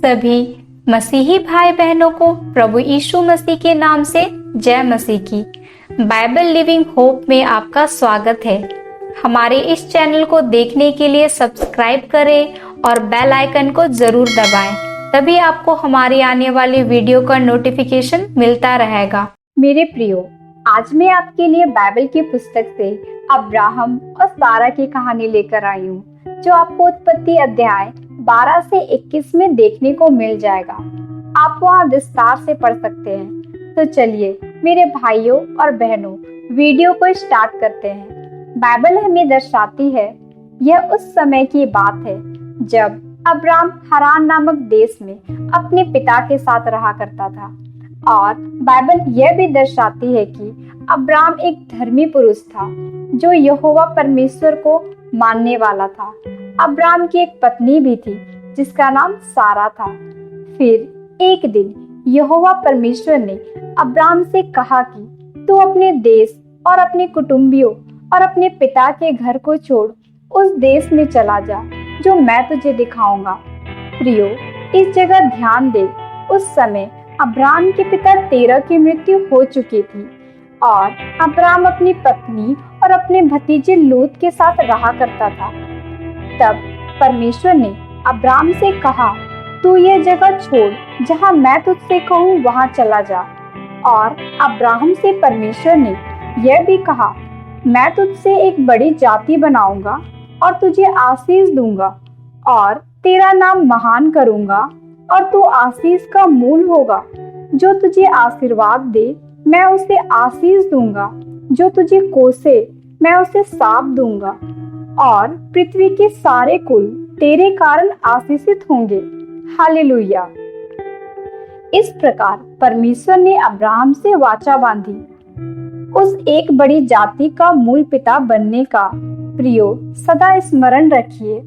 सभी मसीही भाई बहनों को प्रभु यीशु मसीह के नाम से जय मसीह की। बाइबल लिविंग होप में आपका स्वागत है। हमारे इस चैनल को देखने के लिए सब्सक्राइब करें और बेल आइकन को जरूर दबाएं, तभी आपको हमारी आने वाली वीडियो का नोटिफिकेशन मिलता रहेगा। मेरे प्रियो, आज मैं आपके लिए बाइबल की पुस्तक से अब्राहम और सारा की कहानी लेकर आई हूँ, जो आपको उत्पत्ति अध्याय 12 से 21 में देखने को मिल जाएगा। आप वहाँ विस्तार से पढ़ सकते हैं। तो चलिए मेरे भाइयों और बहनों, वीडियो को स्टार्ट करते हैं। बाइबल हमें दर्शाती है, यह उस समय की बात है जब अब्राम हरान नामक देश में अपने पिता के साथ रहा करता था। और बाइबल यह भी दर्शाती है कि अब्राम एक धर्मी पुरुष था जो यहोवा परमेश्वर को मानने वाला था। अब्राम की एक पत्नी भी थी जिसका नाम सारा था। फिर एक दिन यहोवा परमेश्वर ने अब्राम से कहा कि तू अपने देश और अपने कुटुंबियों और अपने पिता के घर को छोड़ उस देश में चला जा जो मैं तुझे दिखाऊंगा। प्रियो, इस जगह ध्यान दे। उस समय अब्राम के पिता तेरह की मृत्यु हो चुकी थी और अब्राम अपनी पत्नी और अपने भतीजे लूत के साथ रहा करता था। तब परमेश्वर ने अब्राम से कहा, तू ये जगह छोड़, जहां मैं तुझसे कहूँ वहां चला जा। और अब्राहम से परमेश्वर ने यह भी कहा, मैं तुझसे एक बड़ी जाति बनाऊंगा और तुझे आशीष दूंगा और तेरा नाम महान करूंगा और तू आशीष का मूल होगा। जो तुझे आशीर्वाद दे मैं उसे आशीष दूंगा, जो तुझे कोसे मैं उसे शाप दूंगा और पृथ्वी के सारे कुल तेरे कारण आशीषित होंगे। हालेलुया। इस प्रकार परमेश्वर ने अब्राहम से वाचा बांधी, उस एक बड़ी जाति का मूल पिता बनने का। प्रियो, सदा स्मरण रखिए,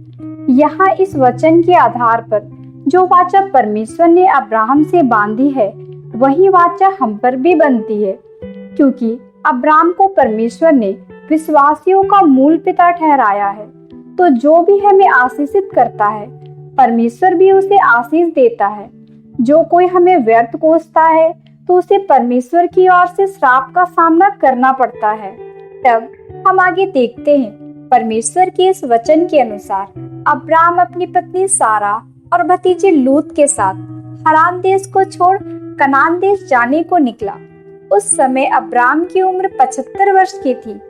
यहाँ इस वचन के आधार पर जो वाचा परमेश्वर ने अब्राहम से बांधी है, वही वाचा हम पर भी बनती है, क्योंकि अब्राहम को परमेश्वर ने विश्वासियों का मूल पिता ठहराया है। तो जो भी हमें आशीषित करता है, परमेश्वर भी उसे आशीष देता है। जो कोई हमें व्यर्थ कोसता है, तो उसे परमेश्वर की ओर से श्राप का सामना करना पड़ता है। तब हम आगे देखते हैं। परमेश्वर के इस वचन के अनुसार अब्राहम अपनी पत्नी सारा और भतीजे लूत के साथ हरान देश को छोड़ कनान देश जाने को निकला। उस समय अब्राहम की उम्र 75 वर्ष की थी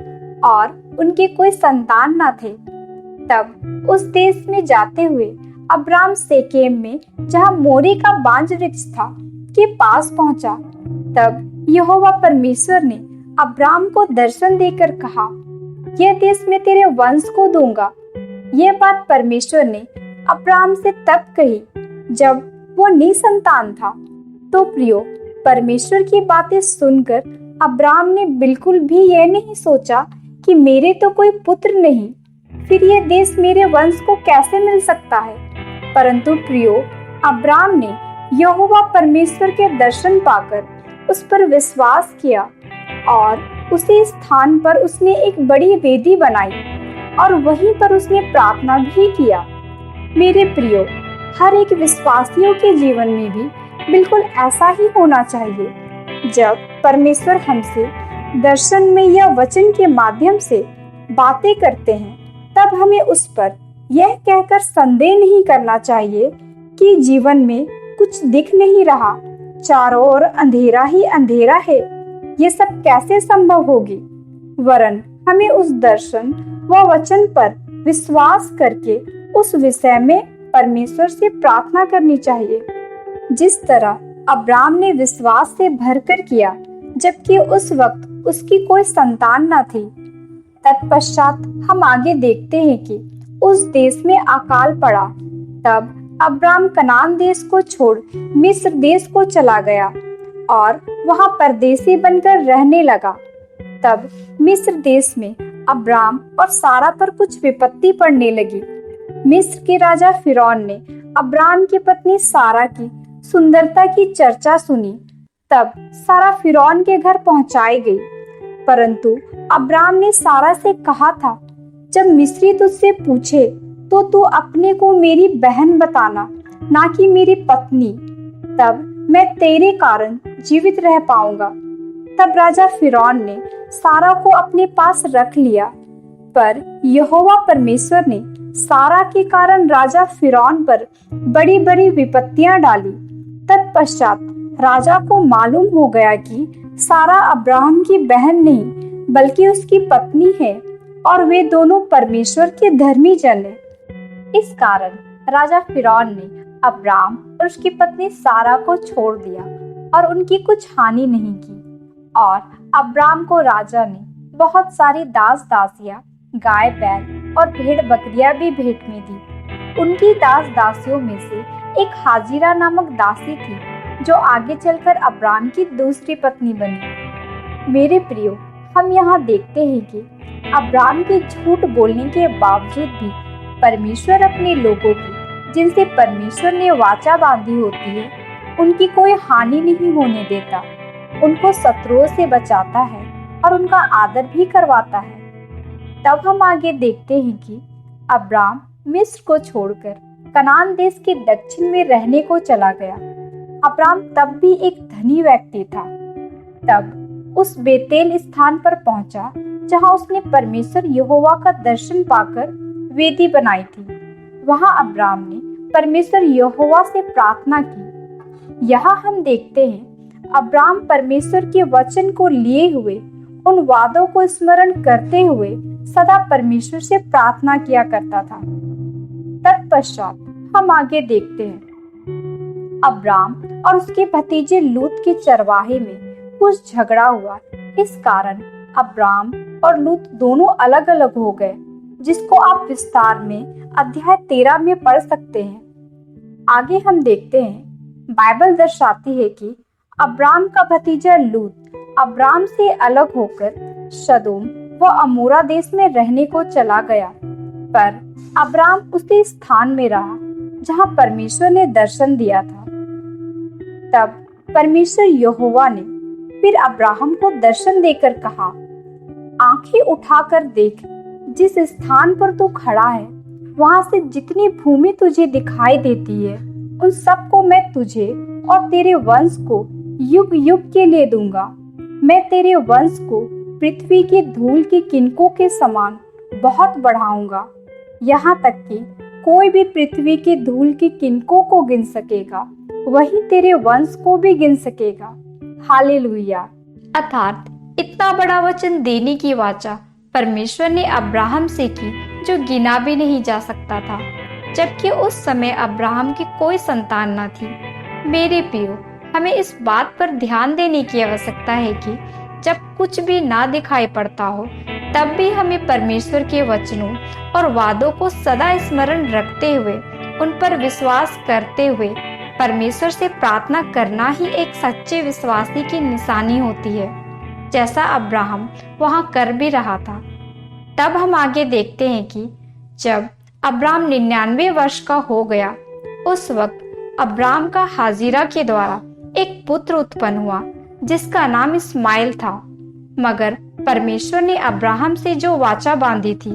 और उनके कोई संतान न थे। तब उस देश में जाते हुए अब्राहम सेकेम में, जहाँ मोरे का बांज वृक्ष था, के पास पहुंचा। तब यहोवा परमेश्वर ने अब्राहम को दर्शन देकर कहा, यह देश मैं तेरे वंश को दूंगा। यह बात परमेश्वर ने अब्राहम से तब कही जब वो निसंतान था। तो प्रियो, परमेश्वर की बातें सुनकर अब्राहम ने बिल्कुल भी यह नहीं सोचा कि मेरे तो कोई पुत्र नहीं, फिर यह देश मेरे वंश को कैसे मिल सकता है। परंतु प्रियो, अब्राहम ने यहोवा परमेश्वर के दर्शन पाकर उस पर विश्वास किया और उसी स्थान पर उसने एक बड़ी वेदी बनाई और वहीं पर उसने प्रार्थना भी किया। मेरे प्रियो, हर एक विश्वासियों के जीवन में भी बिल्कुल ऐसा ही होना चाहिए। जब परमेश्वर हमसे दर्शन में या वचन के माध्यम से बातें करते हैं, तब हमें उस पर यह कहकर संदेह नहीं करना चाहिए कि जीवन में कुछ दिख नहीं रहा, चारों ओर अंधेरा ही अंधेरा है, ये सब कैसे संभव होगी। वरन हमें उस दर्शन व वचन पर विश्वास करके उस विषय में परमेश्वर से प्रार्थना करनी चाहिए, जिस तरह अब्राहम ने विश्वास से भरकर किया, जबकि उस वक्त उसकी कोई संतान न थी। तत्पश्चात हम आगे देखते हैं कि उस देश में अकाल पड़ा। तब अब्राहम कनान देश को छोड़ मिस्र देश को चला गया और वहां परदेसी बनकर रहने लगा। तब मिस्र देश में अब्राहम और सारा पर कुछ विपत्ति पड़ने लगी। मिस्र के राजा फिरौन ने अब्राहम की पत्नी सारा की सुंदरता की चर्चा सुनी। तब सारा फिरौन के घर पहुंचाई गई। परंतु अब्राहम ने सारा से कहा था, जब मिस्री तुझसे पूछे तो तू अपने को मेरी बहन बताना, ना कि मेरी पत्नी, तब मैं तेरे कारण जीवित रह पाऊंगा। तब राजा फिरौन ने सारा को अपने पास रख लिया, पर यहोवा परमेश्वर ने सारा के कारण राजा फिरौन पर बड़ी बड़ी विपत्तियां डाली। तत्पश्चात राजा को मालूम हो गया कि सारा अब्राहम की बहन नहीं बल्कि उसकी पत्नी है और वे दोनों परमेश्वर के धर्मी जन हैं। इस कारण राजा फिरौन ने अब्राम और उसकी पत्नी सारा को छोड़ दिया और उनकी कुछ हानि नहीं की। और अब्राम को राजा ने बहुत सारी दास दासियां, गाय बैल और भेड़ बकरियां भी भेंट में दी। उनकी दास दासियों में से एक हाजिरा नामक दासी थी, जो आगे चलकर अब्राम की दूसरी पत्नी बनी। मेरे प्रियो, हम यहाँ देखते हैं कि अब्राम के झूठ बोलने के बावजूद भी परमेश्वर अपने लोगों की, जिनसे परमेश्वर ने वाचा बांधी होती है, उनकी कोई हानि नहीं होने देता। उनको शत्रुओं से बचाता है और उनका आदर भी करवाता है। तब हम आगे देखते हैं कि अब्राम मिस्र को छोड़कर कनान देश के दक्षिण में रहने को चला गया। अब्राम तब भी एक धनी व्यक्ति था। तब उस बेतेल स्थान पर पहुंचा जहां उसने परमेश्वर यहोवा का दर्शन पाकर वेदी बनाई थी। वहां अब्राम ने परमेश्वर यहोवा से प्रार्थना की। यहाँ हम देखते हैं अब्राम परमेश्वर के वचन को लिए हुए, उन वादों को स्मरण करते हुए सदा परमेश्वर से प्रार्थना किया करता था। तत्पश्चात हम आगे देखते हैं अब्राम और उसके भतीजे लूत के चरवाहे में कुछ झगड़ा हुआ। इस कारण अब्राम और लूत दोनों अलग अलग हो गए, जिसको आप विस्तार में अध्याय 13 में पढ़ सकते हैं। आगे हम देखते हैं बाइबल दर्शाती है कि अब्राम का भतीजा लूत अब्राम से अलग होकर सदोम व अमोरा देश में रहने को चला गया, पर अब्राम उसी स्थान में रहा जहां परमेश्वर ने दर्शन दिया था। तब परमेश्वर यहोवा ने फिर अब्राहम को दर्शन देकर कहा, आंखें उठाकर देख, जिस स्थान पर तू खड़ा है वहां से जितनी भूमि तुझे दिखाई देती है, उन सबको मैं तुझे और तेरे वंश को युग युग के लिए दूंगा। मैं तेरे वंश को पृथ्वी की धूल की किनकों के समान बहुत बढ़ाऊंगा, यहाँ तक कि कोई भी पृथ्वी की धूल की किनकों को गिन सकेगा, वही तेरे वंश को भी गिन सकेगा। हालेलुया। अर्थात इतना बड़ा वचन देने की वाचा परमेश्वर ने अब्राहम से की जो गिना भी नहीं जा सकता था, जबकि उस समय अब्राहम की कोई संतान न थी। मेरे प्रियो, हमें इस बात पर ध्यान देने की आवश्यकता है कि जब कुछ भी ना दिखाई पड़ता हो, तब भी हमें परमेश्वर के वचनों और वादों को सदा स्मरण रखते हुए, उन पर विश्वास करते हुए परमेश्वर से प्रार्थना करना ही एक सच्चे विश्वासी की निशानी होती है, जैसा अब्राहम वहां कर भी रहा था। तब हम आगे देखते हैं कि जब अब्राम 99 वर्ष का हो गया, उस वक्त अब्राम का हाजिरा के द्वारा एक पुत्र उत्पन्न हुआ जिसका नाम इस्माइल था। मगर परमेश्वर ने अब्राहम से जो वाचा बांधी थी,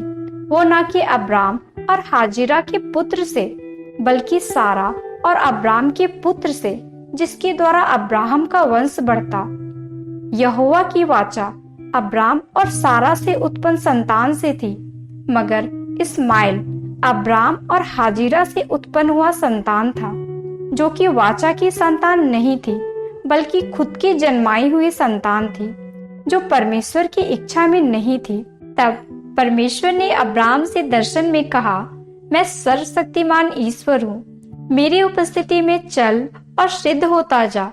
वो न कि अब्राम और हाजिरा के पुत्र से, बल्कि सारा और अब्राम के पुत्र से, जिसके द्वारा अब्राहम का वंश बढ़ता। यहोवा की वाचा अब्राम और सारा से उत्पन्न संतान से थी, मगर इस्माइल अब्राम और हाजिरा से उत्पन्न हुआ संतान था, जो कि वाचा की संतान नहीं थी, बल्कि खुद की जन्माई हुई संतान थी, जो परमेश्वर की इच्छा में नहीं थी। तब परमेश्वर ने अब्राम से दर्शन में कहा, मैं सर्वशक्तिमान ईश्वर हूँ, मेरी उपस्थिति में चल और सिद्ध होता जा।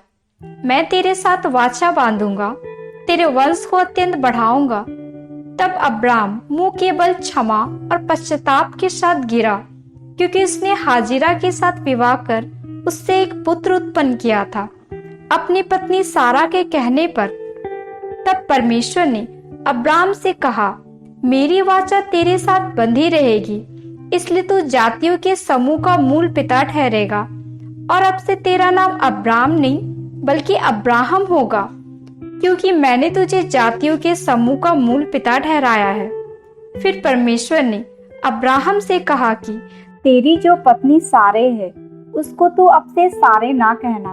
मैं तेरे साथ वाचा बांधूंगा, तेरे वंश को अत्यंत बढ़ाऊंगा। तब अब्राम मुंह के बल क्षमा और पश्चाताप के साथ गिरा, क्योंकि उसने हाजिरा के साथ विवाह कर उससे एक पुत्र उत्पन्न किया था, अपनी पत्नी सारा के कहने पर। तब परमेश्वर ने अब्राम से कहा, मेरी वाचा तेरे साथ बंधी रहेगी, इसलिए तू जातियों के समूह का मूल पिता ठहरेगा, और अब से तेरा नाम अब्राम नहीं बल्कि अब्राहम होगा, क्योंकि मैंने तुझे जातियों के समूह का मूल पिता ठहराया है। फिर परमेश्वर ने अब्राहम से कहा कि तेरी जो पत्नी सारे है, उसको तो अब से सारे ना कहना,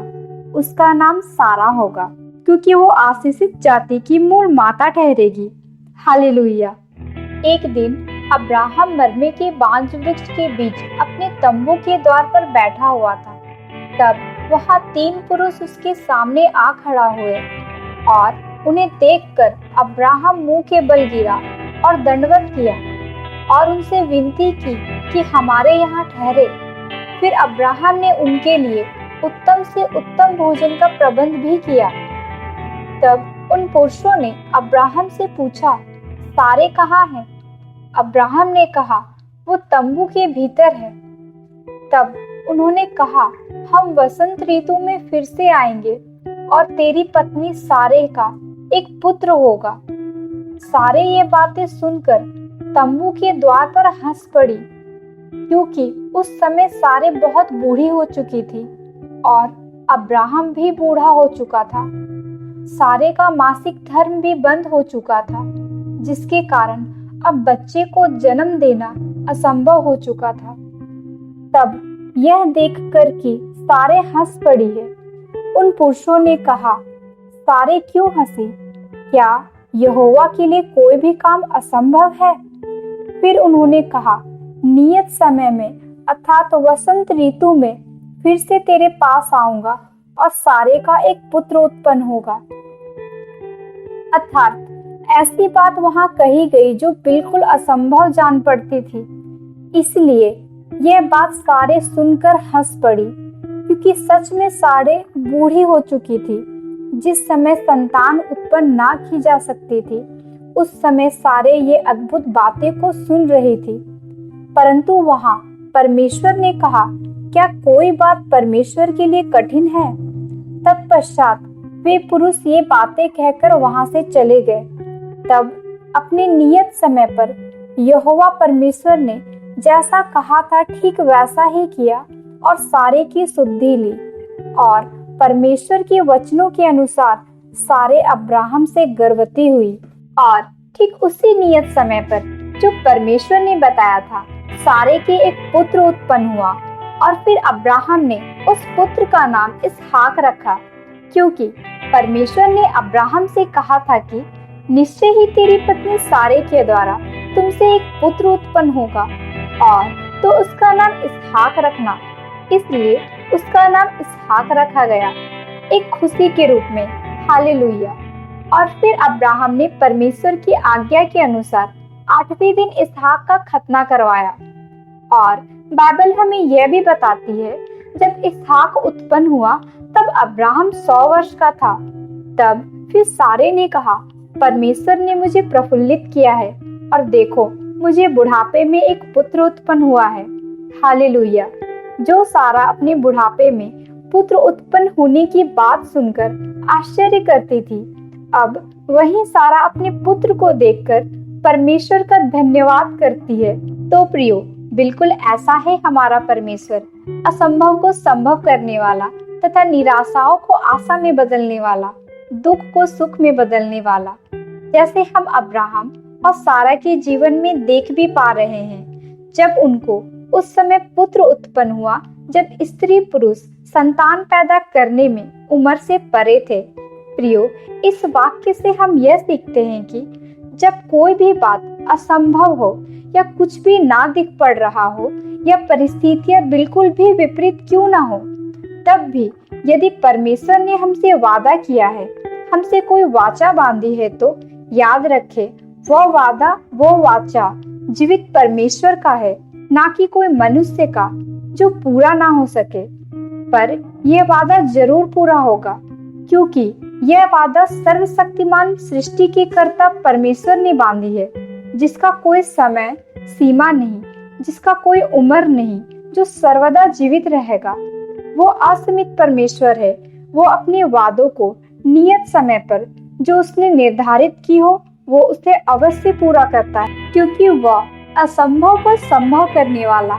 उसका नाम सारा होगा, क्योंकि वो आशीषित जाति की मूल माता ठहरेगी। हालेलुया। एक दिन अब्राहम मरमे के बांज वृक्ष के बीच अपने तंबू के द्वार पर बैठा हुआ था। तब वहां 3 पुरुष उसके सामने आ खड़ा हुए और उन्हें देखकर अब्राहम मुंह के बल गिरा और दंडवत किया और उनसे विनती की कि हमारे यहाँ ठहरे। फिर अब्राहम ने उनके लिए उत्तम से उत्तम भोजन का प्रबंध भी किया। तब उन पुरुषों ने अब्राहम से पूछा, सारे कहाँ हैं? अब्राहम ने कहा, वो तंबू के भीतर है। तब उन्होंने कहा, हम वसंत ऋतु में फिर से आएंगे और तेरी पत्नी सारे का एक पुत्र होगा। सारे ये बातें सुनकर तंबू के द्वार पर हंस पड़ी, क्योंकि उस समय सारे बहुत बूढ़ी हो चुकी थी और अब्राहम भी बूढ़ा हो चुका था। सारे का मासिक धर्म भी बंद हो चुका था, जिसके कारण अब बच्चे को जन्म देना असंभव हो चुका था। तब यह देखकर कि सारे हंस पड़ी है, उन पुरुषों ने कहा, सारे क्यों हंसी? क्या यहोवा के लिए कोई भी काम असंभव है? फिर उन्होंने कहा, नियत समय में अर्थात वसंत ऋतु में फिर से तेरे पास आऊंगा और सारे का एक पुत्र उत्पन्न होगा। अर्थात ऐसी बात वहां कही गई जो बिल्कुल असंभव जान पड़ती थी। इसलिए यह बात सारे सुनकर हंस पड़ी, क्योंकि सच में सारे बूढ़ी हो चुकी थी। जिस समय संतान उत्पन्न ना की जा सकती थी, उस समय सारे ये अद्भुत बातें को सुन रही थी। परंतु वहां परमेश्वर ने कहा, क्या कोई बात परमेश्वर के लिए कठिन है? तत्पश्चात वे पुरुष ये बातें कहकर वहां से चले गए। तब अपने नियत समय पर यहोवा परमेश्वर ने जैसा कहा था ठीक वैसा ही किया और सारे की सुधि ली। और परमेश्वर के वचनों के अनुसार सारे अब्राहम से गर्भवती हुई। और ठीक उसी नियत समय पर जो परमेश्वर ने बताया था, सारे के एक पुत्र उत्पन्न हुआ। और फिर अब्राहम ने उस पुत्र का नाम इसहाक रखा, क्योंकि परमेश्वर ने अब्राहम से कहा था कि निश्चय ही तेरी पत्नी सारे के द्वारा तुमसे एक पुत्र उत्पन्न होगा और तो उसका नाम इसहाक रखना। इसलिए उसका नाम इसहाक रखा गया, एक खुशी के रूप में। हालेलुया। और फिर अब्राहम ने परमेश्वर की आज्ञा के अनुसार 8वें दिन इसहाक का खतना करवाया। और बाइबल हमें यह भी बताती है, जब इसहाक उत्पन्न हुआ तब अब्राहम 100 वर्ष का था। तब फिर सारे ने कहा, परमेश्वर ने मुझे प्रफुल्लित किया है और देखो, मुझे बुढ़ापे में एक पुत्र उत्पन्न हुआ है। हालेलुया। जो सारा अपने बुढ़ापे में पुत्र उत्पन्न होने की बात सुनकर आश्चर्य करती थी, अब वही सारा अपने पुत्र को देखकर परमेश्वर का धन्यवाद करती है। तो प्रियो, बिल्कुल ऐसा है हमारा परमेश्वर, असंभव को संभव करने वाला तथा निराशाओं को आशा में बदलने वाला, दुख को सुख में बदलने वाला, जैसे हम अब्राहम और सारा के जीवन में देख भी पा रहे हैं। जब उनको उस समय पुत्र उत्पन्न हुआ, जब स्त्री पुरुष संतान पैदा करने में उम्र से परे थे। प्रियो, इस वाक्य से हम यह सीखते हैं कि जब कोई भी बात असंभव हो या कुछ भी ना दिख पड़ रहा हो या परिस्थितियां बिल्कुल भी विपरीत क्यों ना हो, तब भी यदि परमेश्वर ने हमसे वादा किया है, हमसे कोई वाचा बांधी है, तो याद रखें, वह वादा, वो वाचा जीवित परमेश्वर का है, ना कि कोई मनुष्य का, जो पूरा ना हो सके। पर यह वादा जरूर पूरा होगा, क्योंकि यह वादा सर्वशक्तिमान सृष्टि के कर्ता परमेश्वर ने बांधी है, जिसका कोई समय सीमा नहीं, जिसका कोई उम्र नहीं, जो सर्वदा जीवित रहेगा। वो असीमित परमेश्वर है। वो अपने वादों को नियत समय पर जो उसने निर्धारित की हो, वो उसे अवश्य पूरा करता है, क्योंकि वह असंभव को संभव करने वाला,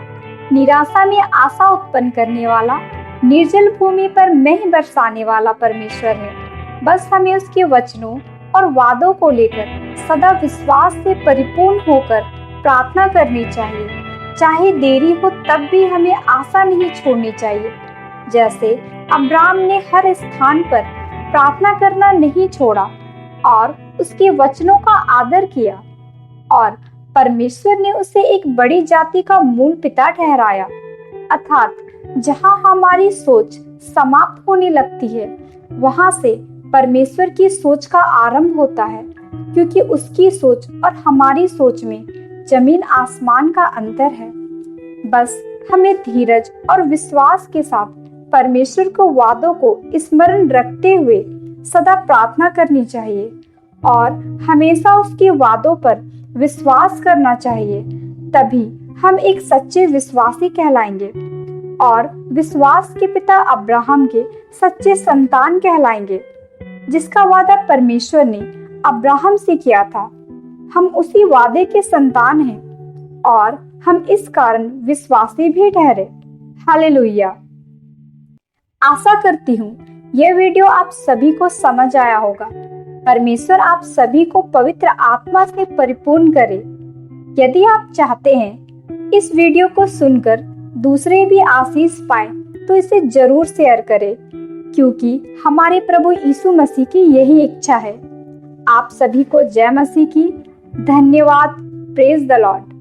निराशा में आशा उत्पन्न करने वाला, निर्जल भूमि पर मेंह बरसाने वाला परमेश्वर है। बस हमें उसके वचनों और वादों को लेकर सदा विश्वास से परिपूर्ण होकर प्रार्थना करनी चाहिए। चाहे देरी हो तब भी हमें आशा नहीं छोड़नी चाहिए। जैसे अब्राहम ने हर स्थान पर प्रार्थना करना नहीं छोड़ा और उसके वचनों का आदर किया और परमेश्वर ने उसे एक बड़ी जाति का मूल पिता ठहराया। अर्थात जहां हमारी सोच समाप्त होने लगती है, वहां से परमेश्वर की सोच का आरंभ होता है, क्योंकि उसकी सोच और हमारी सोच में जमीन आसमान का अंतर है। बस हमें धीरज और विश्वास के साथ परमेश्वर को वादों को स्मरण रखते हुए सदा प्रार्थना करनी चाहिए और हमेशा उसके वादों पर विश्वास करना चाहिए। तभी हम एक सच्चे विश्वासी कहलाएंगे और विश्वास के पिता अब्राहम के सच्चे संतान कहलाएंगे, जिसका वादा परमेश्वर ने अब्राहम से किया था। हम उसी वादे के संतान हैं और हम इस कारण विश्वासी भी ठहरे। हालेलुया। आशा करती हूँ यह वीडियो आप सभी को समझ आया होगा। परमेश्वर आप सभी को पवित्र आत्मा से परिपूर्ण करे। यदि आप चाहते हैं इस वीडियो को सुनकर दूसरे भी आशीष पाए तो इसे जरूर शेयर करें, क्योंकि हमारे प्रभु यीशु मसीह की यही इच्छा है। आप सभी को जय मसीह की। धन्यवाद। Praise the Lord.